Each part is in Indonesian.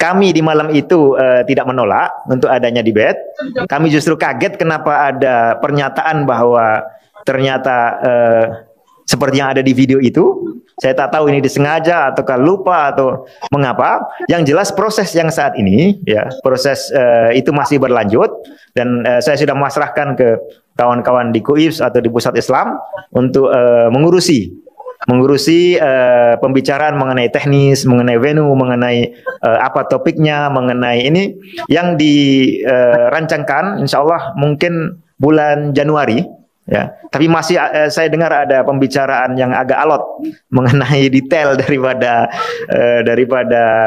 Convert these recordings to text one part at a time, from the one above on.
kami di malam itu tidak menolak untuk adanya debat. Kami justru kaget kenapa ada pernyataan bahwa ternyata seperti yang ada di video itu. Saya tak tahu ini disengaja ataukah lupa atau mengapa. Yang jelas proses yang saat ini, ya proses itu masih berlanjut dan saya sudah memasrahkan ke kawan-kawan di KUIPS atau di Pusat Islam untuk mengurusi pembicaraan mengenai teknis, mengenai venue, mengenai apa topiknya, mengenai ini yang dirancangkan insya Allah mungkin bulan Januari. Ya, tapi masih saya dengar ada pembicaraan yang agak alot mengenai detail daripada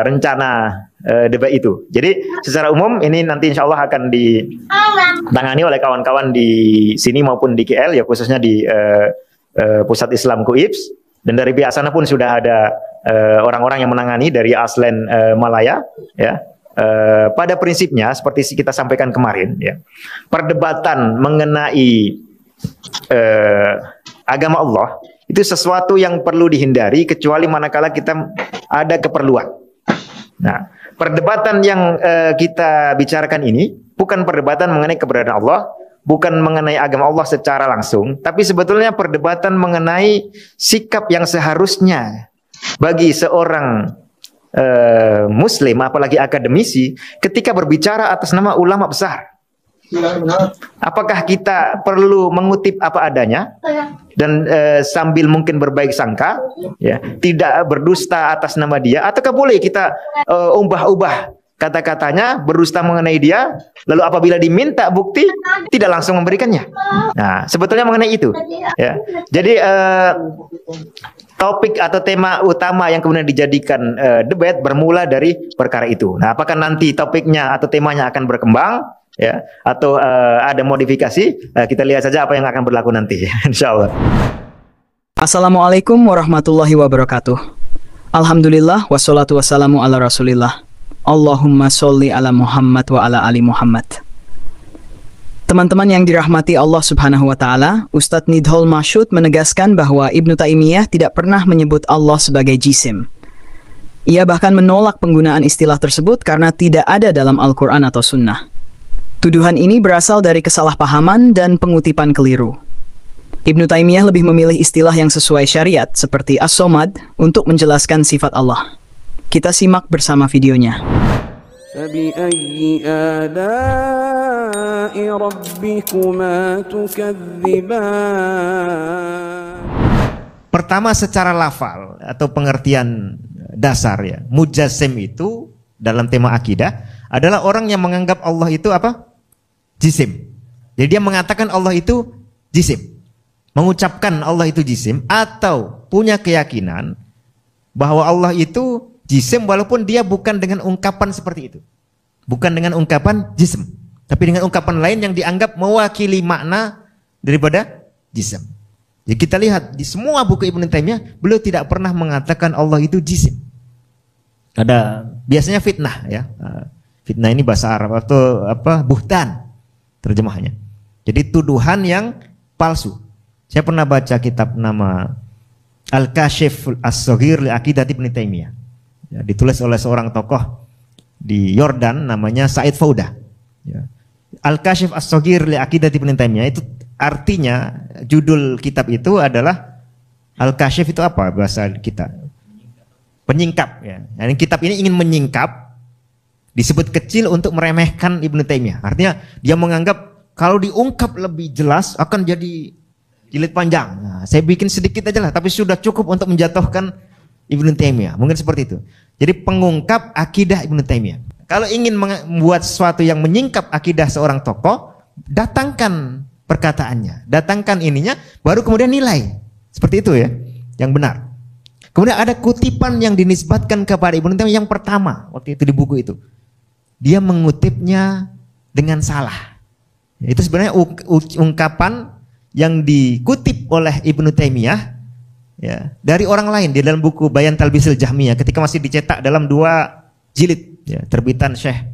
rencana debat itu. Jadi secara umum ini nanti insya Allah akan ditangani oleh kawan-kawan di sini maupun di KL, ya khususnya di Pusat Islam KUIPS, dan dari pihak sana pun sudah ada orang-orang yang menangani dari Aslen Malaya, ya. Pada prinsipnya seperti kita sampaikan kemarin, ya, perdebatan mengenai agama Allah itu sesuatu yang perlu dihindari kecuali manakala kita ada keperluan. Nah, perdebatan yang kita bicarakan ini bukan perdebatan mengenai keberadaan Allah, bukan mengenai agama Allah secara langsung, tapi sebetulnya perdebatan mengenai sikap yang seharusnya bagi seorang Muslim, apalagi akademisi, ketika berbicara atas nama ulama besar. Apakah kita perlu mengutip apa adanya dan sambil mungkin berbaik sangka, ya, tidak berdusta atas nama dia, ataukah boleh kita ubah-ubah kata-katanya, berdusta mengenai dia, lalu apabila diminta bukti tidak langsung memberikannya. Nah, sebetulnya mengenai itu, ya. Jadi topik atau tema utama yang kemudian dijadikan debat bermula dari perkara itu. Nah, apakah nanti topiknya atau temanya akan berkembang, ya, atau ada modifikasi, kita lihat saja apa yang akan berlaku nanti, insya Allah. Assalamualaikum warahmatullahi wabarakatuh. Alhamdulillah wassalatu wassalamu ala rasulillah. Allahumma sholli ala Muhammad wa ala ali Muhammad. Teman-teman yang dirahmati Allah Subhanahu wa Ta'ala, Ustadz Nidhol Masyud menegaskan bahwa Ibnu Taimiyah tidak pernah menyebut Allah sebagai jisim. Ia bahkan menolak penggunaan istilah tersebut karena tidak ada dalam Al-Quran atau Sunnah. Tuduhan ini berasal dari kesalahpahaman dan pengutipan keliru. Ibnu Taimiyah lebih memilih istilah yang sesuai syariat seperti As-Somad untuk menjelaskan sifat Allah. Kita simak bersama videonya. Pertama, secara lafal atau pengertian dasar, ya, mujassim itu dalam tema akidah adalah orang yang menganggap Allah itu apa? Jisim. Jadi dia mengatakan Allah itu jisim. Mengucapkan Allah itu jisim, atau punya keyakinan bahwa Allah itu jisim walaupun dia bukan dengan ungkapan seperti itu. Bukan dengan ungkapan jisim, tapi dengan ungkapan lain yang dianggap mewakili makna daripada jisim. Jadi kita lihat di semua buku Ibnu Taimiyah, beliau tidak pernah mengatakan Allah itu jisim. Ada biasanya fitnah, ya. Fitnah ini bahasa Arab atau apa? Buhtan terjemahannya. Jadi tuduhan yang palsu. Saya pernah baca kitab nama Al-Kashif As-Saghir li Aqidah Ibnu Taimiyah. Ya, ditulis oleh seorang tokoh di Yordan namanya Said Fauda. Ya. Al-Kashif As-Saghir li Aqidah Ibnu Taimiyah itu artinya, judul kitab itu adalah Al-Kashif itu apa bahasa kita? Penyingkap, ya. Nah, kitab ini ingin menyingkap, disebut kecil untuk meremehkan Ibnu Taimiyah. Artinya dia menganggap kalau diungkap lebih jelas akan jadi jilid panjang. Nah, saya bikin sedikit aja lah, tapi sudah cukup untuk menjatuhkan Ibnu Taimiyah. Mungkin seperti itu. Jadi pengungkap akidah Ibnu Taimiyah. Kalau ingin membuat sesuatu yang menyingkap akidah seorang tokoh, datangkan perkataannya, datangkan ininya, baru kemudian nilai. Seperti itu, ya, yang benar. Kemudian ada kutipan yang dinisbatkan kepada Ibnu Taimiyah yang pertama waktu itu di buku itu. Dia mengutipnya dengan salah. Itu sebenarnya ungkapan yang dikutip oleh Ibnu Taimiyah, ya, dari orang lain di dalam buku Bayan Talbisil Jahmiyah ketika masih dicetak dalam 2 jilid, ya, terbitan Syekh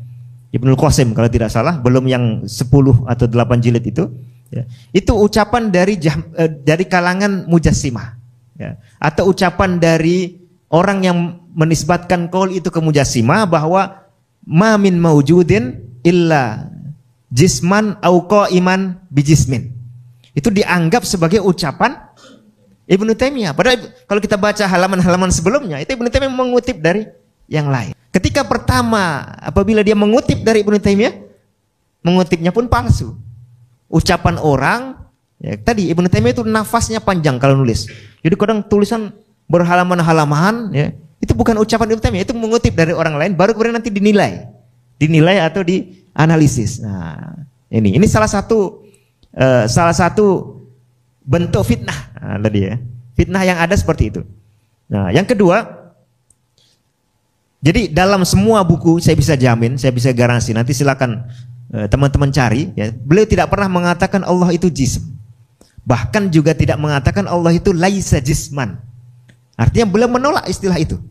Ibnul Qasim kalau tidak salah, belum yang 10 atau 8 jilid itu, ya. Itu ucapan dari kalangan Mujassimah, ya, atau ucapan dari orang yang menisbatkan qaul itu ke mujassimah bahwa ma min maujudin illa jisman au qaiman bijismin. Itu dianggap sebagai ucapan Ibnu Taimiyah. Padahal kalau kita baca halaman-halaman sebelumnya, itu Ibnu Taimiyah mengutip dari yang lain. Ketika pertama apabila dia mengutip dari Ibnu Taimiyah, mengutipnya pun palsu. Ucapan orang, ya, tadi Ibnu Taimiyah itu nafasnya panjang kalau nulis. Jadi kadang tulisan berhalaman-halaman, ya, itu bukan ucapan Ibnu Taimiyah, itu mengutip dari orang lain, baru kemudian nanti dinilai atau dianalisis. Nah, ini salah satu bentuk fitnah. Nah, tadi ya, fitnah yang ada seperti itu. Nah, yang kedua, jadi dalam semua buku saya bisa jamin, saya bisa garansi, nanti silakan teman-teman cari, ya, beliau tidak pernah mengatakan Allah itu jism. Bahkan juga tidak mengatakan Allah itu laisa jisman. Artinya beliau menolak istilah itu.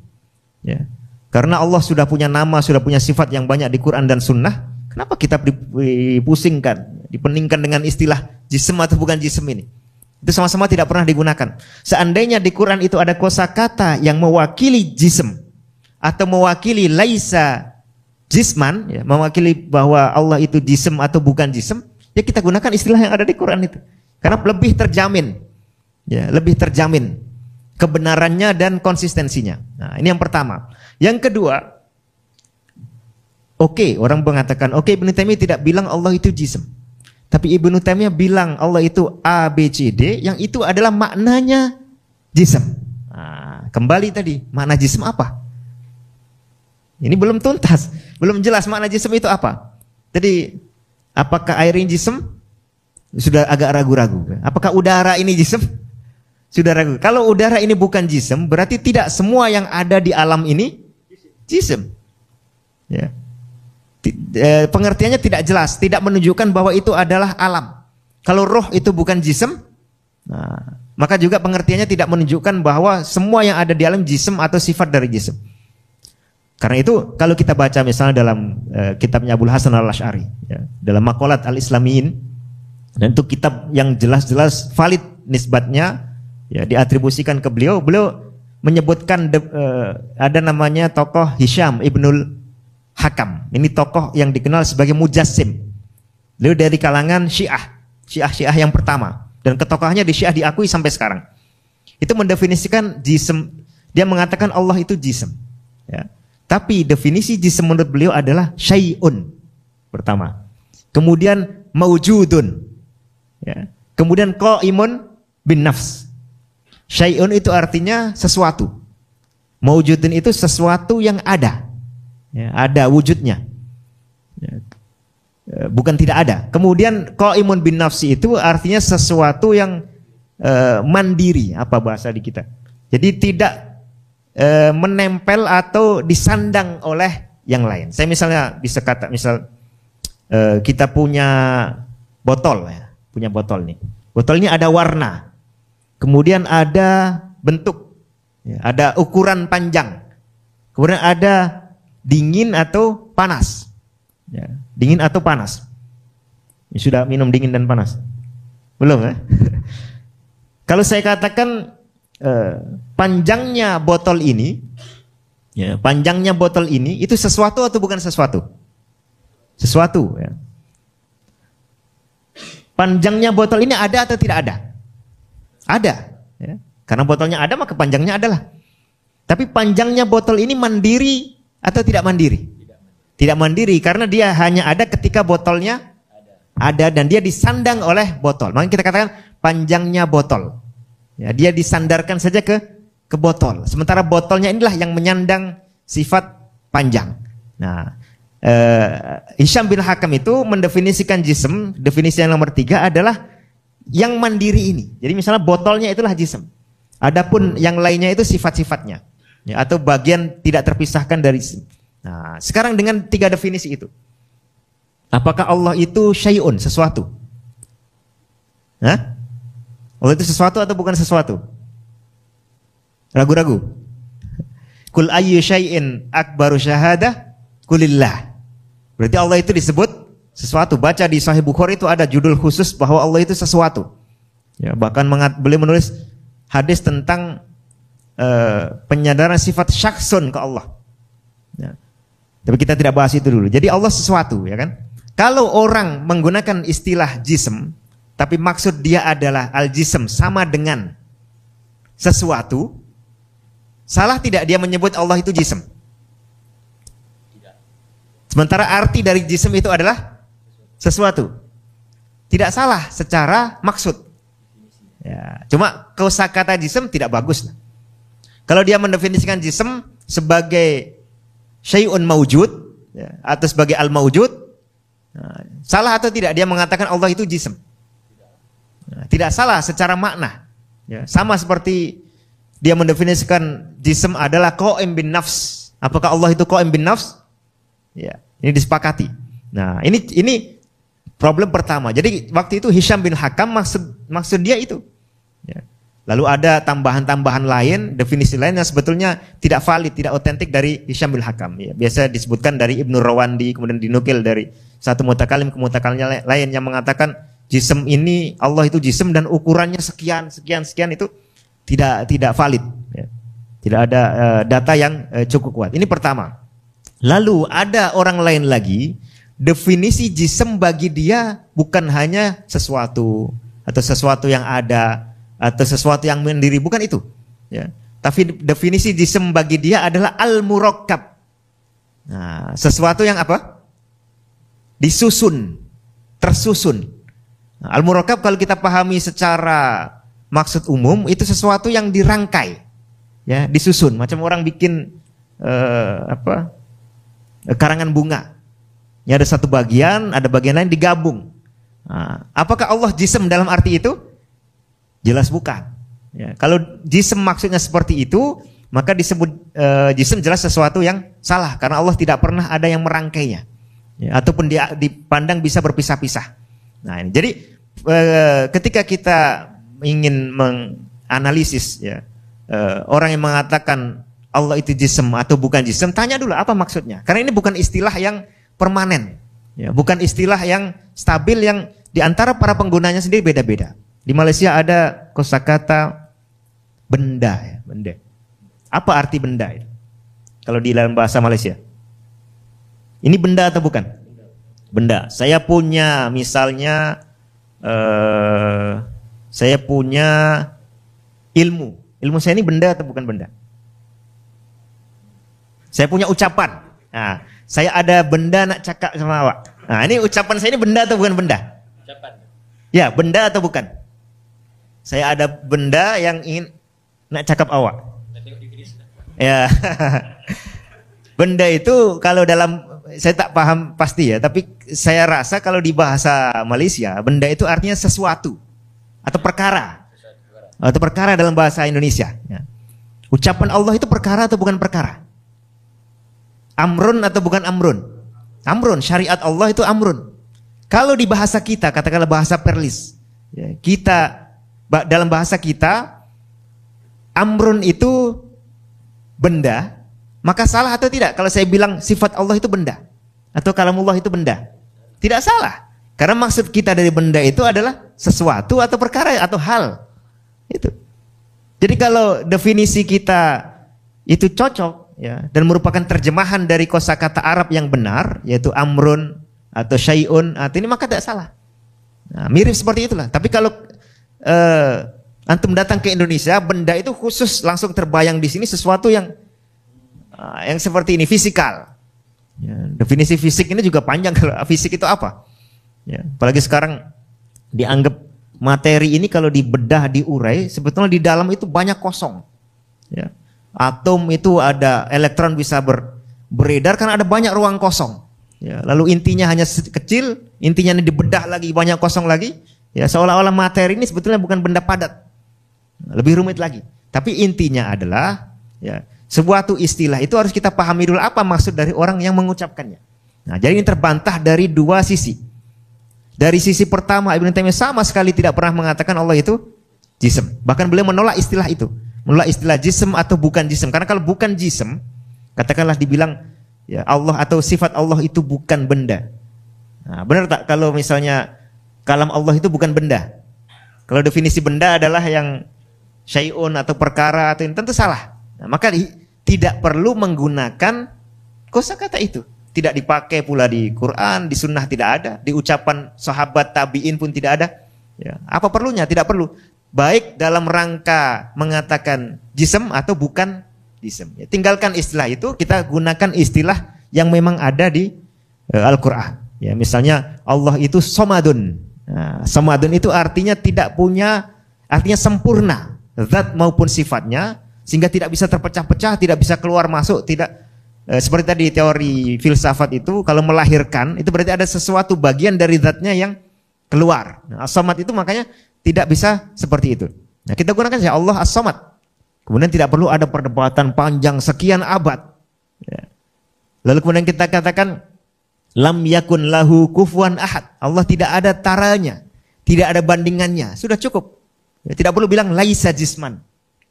Ya. Karena Allah sudah punya nama, sudah punya sifat yang banyak di Quran dan Sunnah. Kenapa kita dipusingkan, dipeningkan dengan istilah jism atau bukan jism ini? Itu sama-sama tidak pernah digunakan. Seandainya di Quran itu ada kosakata yang mewakili jism atau mewakili laisa jisman, ya, mewakili bahwa Allah itu jism atau bukan jism, ya kita gunakan istilah yang ada di Quran itu. Karena lebih terjamin, ya, lebih terjamin kebenarannya dan konsistensinya. Nah, ini yang pertama. Yang kedua, orang mengatakan, Ibnu Taimiyah tidak bilang Allah itu jism. Tapi Ibnu Taimiyah bilang Allah itu A, B, C, D, yang itu adalah maknanya jism. Nah, kembali tadi, makna jism apa? Ini belum tuntas, belum jelas makna jism itu apa. Jadi, apakah air ini jism? Sudah agak ragu-ragu. Apakah udara ini jism? Sudah ragu. Kalau udara ini bukan jism, berarti tidak semua yang ada di alam ini jism. Ya. Pengertiannya tidak jelas, tidak menunjukkan bahwa itu adalah alam. Kalau roh itu bukan jism, nah, maka juga pengertiannya tidak menunjukkan bahwa semua yang ada di alam jism atau sifat dari jism. Karena itu kalau kita baca misalnya dalam kitabnya Abul Hasan Al-Asy'ari, ya, dalam Maqalat Al-Islamiyin, dan itu kitab yang jelas-jelas valid nisbatnya, ya, diatribusikan ke beliau. Beliau menyebutkan ada namanya tokoh Hisham Ibnul Hakam. Ini tokoh yang dikenal sebagai mujassim. Beliau dari kalangan Syiah yang pertama, dan ketokohannya di Syiah diakui sampai sekarang. Itu mendefinisikan jism. Dia mengatakan Allah itu jism, ya. Tapi definisi jism menurut beliau adalah syai'un pertama. Kemudian maujudun, ya. Kemudian qaimun bin nafs. Syai'un itu artinya sesuatu. Maujudun itu sesuatu yang ada, ya, ada wujudnya, ya, bukan tidak ada. Kemudian qaimun bin nafsi itu artinya sesuatu yang mandiri, apa bahasa di kita. Jadi tidak menempel atau disandang oleh yang lain. Saya misalnya bisa kata, kita punya botol, ya, punya botol nih. Botol ini ada warna, kemudian ada bentuk, ya, ada ukuran panjang, kemudian ada dingin atau panas, ya, dingin atau panas. Ya, sudah minum dingin dan panas? Belum, ya? Kalau saya katakan panjangnya botol ini, ya, panjangnya botol ini itu sesuatu atau bukan sesuatu? Sesuatu, ya. Panjangnya botol ini ada atau tidak ada? Ada, ya. Karena botolnya ada maka panjangnya adalah. Tapi panjangnya botol ini mandiri atau tidak mandiri? Tidak mandiri, karena dia hanya ada ketika botolnya ada dan dia disandang oleh botol. Maka kita katakan panjangnya botol. Ya, dia disandarkan saja ke botol. Sementara botolnya inilah yang menyandang sifat panjang. Nah, Hisham bin Hakam itu mendefinisikan jism, definisi yang nomor 3 adalah yang mandiri ini. Jadi misalnya botolnya itulah jism. Adapun yang lainnya itu sifat-sifatnya, ya, atau bagian tidak terpisahkan dari jism. Nah, sekarang dengan 3 definisi itu, apakah Allah itu syai'un, sesuatu? Hah? Allah itu sesuatu atau bukan sesuatu? Ragu-ragu? Kul ayyu syai'in akbaru syahadah kulillah. Berarti Allah itu disebut sesuatu. Baca di Sahih Bukhari itu ada judul khusus bahwa Allah itu sesuatu. Ya, bahkan beliau menulis hadis tentang penyadaran sifat syakhsun ke Allah. Ya. Tapi kita tidak bahas itu dulu. Jadi Allah sesuatu, ya kan? Kalau orang menggunakan istilah jism, tapi maksud dia adalah al-jism sama dengan sesuatu, salah tidak dia menyebut Allah itu jism? Sementara arti dari jism itu adalah sesuatu. Tidak salah secara maksud. Ya, cuma kosakata jism tidak bagus. Kalau dia mendefinisikan jism sebagai syai'un maujud, ya, atau sebagai al-maujud, nah, salah atau tidak dia mengatakan Allah itu jism? Nah, tidak salah secara makna. Ya, sama seperti dia mendefinisikan jism adalah qaim bin nafs. Apakah Allah itu qaim bin nafs? Ya, ini disepakati. Nah, ini problem pertama. Jadi waktu itu Hisham bin Hakam maksud dia itu. Ya. Lalu ada tambahan-tambahan lain, definisi lain yang sebetulnya tidak valid, tidak otentik dari Hisham bin Hakam. Ya, biasa disebutkan dari Ibnu Rawandi, kemudian dinukil dari satu mutakalim ke mutakalim lain yang mengatakan jism ini Allah itu jism dan ukurannya sekian itu tidak valid. Ya. Tidak ada data yang cukup kuat. Ini pertama. Lalu ada orang lain lagi, definisi jism bagi dia bukan hanya sesuatu atau sesuatu yang ada atau sesuatu yang mendiri, bukan itu. Ya. Tapi definisi jism bagi dia adalah al-murakkab. Nah, sesuatu yang apa? Disusun, tersusun. Nah, al-murakkab kalau kita pahami secara maksud umum itu sesuatu yang dirangkai, ya, disusun. Macam orang bikin karangan bunga. Ya, ada satu bagian, ada bagian lain digabung. Nah, apakah Allah jism dalam arti itu? Jelas bukan. Ya, kalau jism maksudnya seperti itu, maka disebut jism jelas sesuatu yang salah karena Allah tidak pernah ada yang merangkainya, ya, ataupun dia dipandang bisa berpisah-pisah. Nah, ini jadi ketika kita ingin menganalisis, ya, orang yang mengatakan Allah itu jism atau bukan jism, tanya dulu apa maksudnya. Karena ini bukan istilah yang permanen, ya, bukan istilah yang stabil yang diantara para penggunanya sendiri beda-beda. Di Malaysia ada kosakata benda, ya, benda. Apa arti benda itu? Kalau di dalam bahasa Malaysia, ini benda atau bukan? Benda. Saya punya misalnya, saya punya ilmu. Ilmu saya ini benda atau bukan benda? Saya punya ucapan. Nah, saya ada benda nak cakap sama awak. Nah, ini ucapan saya ini benda atau bukan benda? Ucapan. Ya, benda atau bukan? Saya ada benda yang ingin nak cakap awak. Ya. Benda itu kalau dalam, saya tak paham pasti ya, tapi saya rasa kalau di bahasa Malaysia, benda itu artinya sesuatu atau perkara. Atau perkara dalam bahasa Indonesia. Ya. Ucapan Allah itu perkara atau bukan perkara? Amrun atau bukan amrun? Amrun, syariat Allah itu amrun. Kalau di bahasa kita, katakanlah bahasa Perlis, ya, kita dalam bahasa kita amrun itu benda, maka salah atau tidak kalau saya bilang sifat Allah itu benda atau kalamullah itu benda? Tidak salah, karena maksud kita dari benda itu adalah sesuatu atau perkara atau hal itu. Jadi kalau definisi kita itu cocok, ya, dan merupakan terjemahan dari kosakata Arab yang benar, yaitu amrun atau syai'un, atau ini maka tidak salah. Nah, mirip seperti itulah. Tapi kalau antum datang ke Indonesia, benda itu khusus langsung terbayang di sini sesuatu yang seperti ini, fisikal. Ya, definisi fisik ini juga panjang. Kalau fisik itu apa? Ya, apalagi sekarang dianggap materi ini kalau dibedah, diurai, sebetulnya di dalam itu banyak kosong. Ya. Atom itu ada elektron bisa beredar karena ada banyak ruang kosong. Ya, lalu intinya hanya kecil, intinya dibedah lagi banyak kosong lagi. Ya, seolah-olah materi ini sebetulnya bukan benda padat. Lebih rumit lagi. Tapi intinya adalah, ya, sebuah istilah itu harus kita pahami dulu apa maksud dari orang yang mengucapkannya. Nah, jadi ini terbantah dari dua sisi. Dari sisi pertama, Ibnu Taimiyah sama sekali tidak pernah mengatakan Allah itu jism. Bahkan beliau menolak istilah itu. Menolak istilah jism atau bukan jism. Karena kalau bukan jism, katakanlah dibilang, ya, Allah atau sifat Allah itu bukan benda. Nah, benar tak kalau misalnya kalam Allah itu bukan benda? Kalau definisi benda adalah yang syai'un atau perkara atau ini, tentu salah. Nah, maka tidak perlu menggunakan kosakata itu. Tidak dipakai pula di Quran, di sunnah tidak ada, di ucapan sahabat tabi'in pun tidak ada. Ya, apa perlunya? Tidak perlu. Baik dalam rangka mengatakan jism atau bukan jism. Ya, tinggalkan istilah itu, kita gunakan istilah yang memang ada di Al-Quran. Ya, misalnya Allah itu somadun. Nah, somadun itu artinya tidak punya, artinya sempurna, zat maupun sifatnya, sehingga tidak bisa terpecah-pecah, tidak bisa keluar masuk, tidak seperti tadi teori filsafat itu, kalau melahirkan itu berarti ada sesuatu bagian dari zatnya yang keluar. Nah, as-samad itu makanya tidak bisa seperti itu. Nah, kita gunakan saja Allah as-samad. Kemudian tidak perlu ada perdebatan panjang sekian abad. Ya. Lalu kemudian kita katakan lam yakun lahu kufuwan ahad. Allah tidak ada taranya, tidak ada bandingannya. Sudah cukup. Ya, tidak perlu bilang laisa jisman,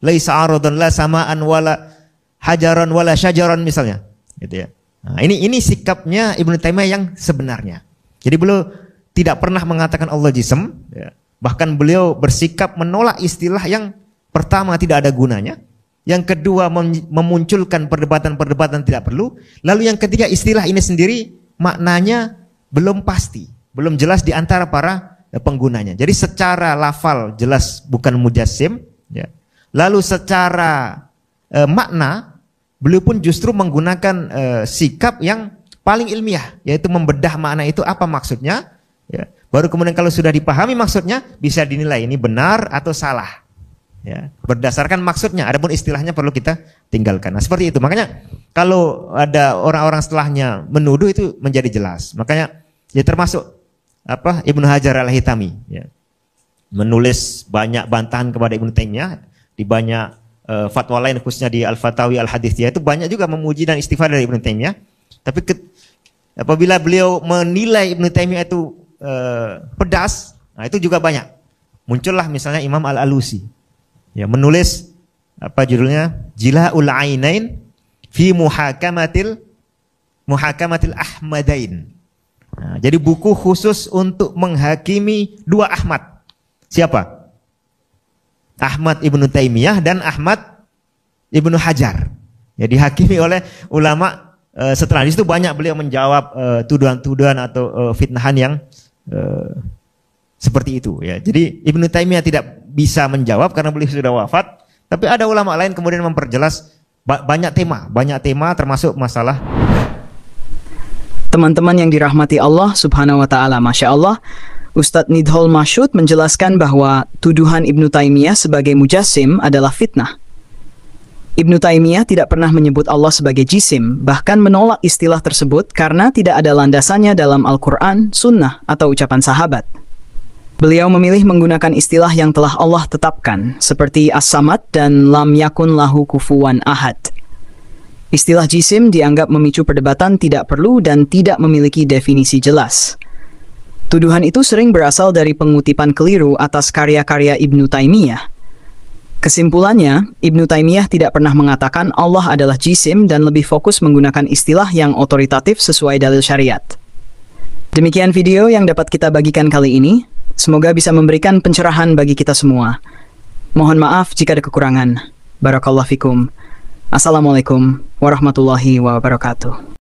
laisa aradun, la samaan wala hajaran wala syajaran misalnya, gitu ya. Nah, ini sikapnya Ibnu Taimiyah yang sebenarnya. Jadi beliau tidak pernah mengatakan Allah jism, ya. Bahkan beliau bersikap menolak istilah yang pertama tidak ada gunanya, yang kedua memunculkan perdebatan-perdebatan tidak perlu, lalu yang ketiga istilah ini sendiri maknanya belum pasti, belum jelas di antara para penggunanya. Jadi secara lafal jelas bukan mujassim, ya. Lalu secara makna beliau pun justru menggunakan sikap yang paling ilmiah, yaitu membedah makna itu apa maksudnya, ya. Baru kemudian kalau sudah dipahami maksudnya bisa dinilai ini benar atau salah, ya, berdasarkan maksudnya. Adapun istilahnya perlu kita tinggalkan. Nah, seperti itu. Makanya kalau ada orang-orang setelahnya menuduh itu menjadi jelas. Makanya ya termasuk Ibnu Hajar Al-Haytami, ya, menulis banyak bantahan kepada Ibnu Taimiyah di banyak fatwa lain, khususnya di Al-Fatawi Al-Hadithiyah itu banyak juga memuji dan istighfar dari Ibnu Taimiyah. Tapi apabila beliau menilai Ibnu Taimiyah itu pedas, nah itu juga banyak. Muncullah misalnya Imam Al-Alusi, ya, menulis judulnya Jila'ul Ainain fi muhakamatil Ahmadain. Nah, jadi buku khusus untuk menghakimi dua Ahmad. Siapa? Ahmad Ibnu Taimiyah dan Ahmad Ibnu Hajar. Ya, dihakimi oleh ulama setelah itu banyak beliau menjawab tuduhan-tuduhan atau fitnahan yang seperti itu, ya. Jadi Ibnu Taimiyah tidak bisa menjawab karena beliau sudah wafat, tapi ada ulama lain kemudian memperjelas banyak tema termasuk masalah. Teman-teman yang dirahmati Allah Subhanahu wa taala, Masya Allah, Ustadz Nidhol Masyud menjelaskan bahwa tuduhan Ibnu Taimiyah sebagai mujassim adalah fitnah. Ibnu Taimiyah tidak pernah menyebut Allah sebagai jisim, bahkan menolak istilah tersebut karena tidak ada landasannya dalam Al-Quran, Sunnah, atau ucapan sahabat. Beliau memilih menggunakan istilah yang telah Allah tetapkan, seperti as-samad dan lam yakun lahu kufuwan ahad. Istilah jisim dianggap memicu perdebatan tidak perlu dan tidak memiliki definisi jelas. Tuduhan itu sering berasal dari pengutipan keliru atas karya-karya Ibnu Taimiyah. Kesimpulannya, Ibnu Taimiyah tidak pernah mengatakan Allah adalah jisim dan lebih fokus menggunakan istilah yang otoritatif sesuai dalil syariat. Demikian video yang dapat kita bagikan kali ini. Semoga bisa memberikan pencerahan bagi kita semua. Mohon maaf jika ada kekurangan. Barakallahu fikum. Assalamualaikum warahmatullahi wabarakatuh.